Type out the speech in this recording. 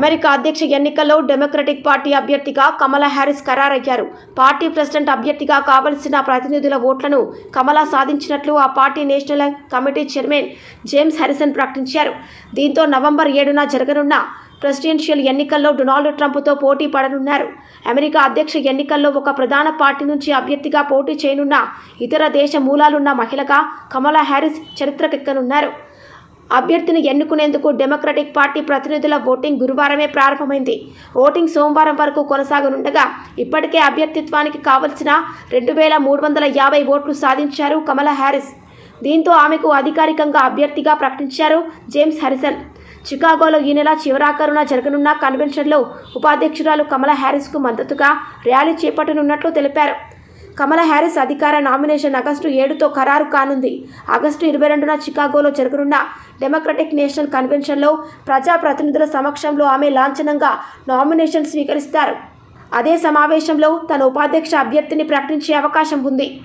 America అధ్యక్ష ఎన్నికల్లో democratic party అభ్యర్థిగా కమలా హ్యారిస్ ఖరారయ్యారు. పార్టీ ప్రెసిడెంట్ అభ్యర్థిగా కావలసిన ప్రతినిధుల ఓట్లను కమలా సాధించినట్లు ఆ party national committee chairman James Harrison ప్రకటించారు. దీంతో నవంబర్ 7న జరగనున్న ప్రెసిడెన్షియల్ ఎన్నికల్లో డొనాల్డ్ ట్రంప్తో పోటీ పడనున్నారు. అమెరికా అధ్యక్ష ఎన్నికల్లో ఒక ప్రధాన పార్టీ నుంచి అభ్యర్థిగా పోటీ చేయనున్న ఇతర దేశ మూలాలున్న మహిళగా కమలా హ్యారిస్ చరిత్రకెక్కనున్నారు. అభ్యర్థిని ఎన్నుకునేందుకు డెమోక్రటిక్ పార్టీ ప్రతినిధుల ఓటింగ్ గురువారమే ప్రారంభమైంది. ఓటింగ్ సోమవారం వరకు కొనసాగనుండగా ఇప్పటికే అభ్యర్థిత్వానికి కావలసిన 2350 ఓట్లు సాధించారు కమలా హ్యారిస్. దీంతో ఆమెకు అధికారికంగా అభ్యర్థిగా ప్రకటించారు జేమ్స్ హ్యారిసన్. చికాగోలో ఈ నెల చివరాఖరున జరగనున్న కన్వెన్షన్లో ఉపాధ్యక్షురాలు కమలా హ్యారిస్కు మద్దతుగా ర్యాలీ చేపట్టనున్నట్లు తెలిపారు. కమలా హ్యారిస్ అధికార నామినేషన్ ఆగస్టు 7తో ఖరారు కానుంది. ఆగస్టు 22న చికాగోలో జరగనున్న డెమోక్రటిక్ నేషనల్ కన్వెన్షన్లో ప్రజాప్రతినిధుల సమక్షంలో ఆమె లాంఛనంగా నామినేషన్ స్వీకరిస్తారు. అదే సమావేశంలో తన ఉపాధ్యక్ష అభ్యర్థిని ప్రకటించే అవకాశం ఉంది.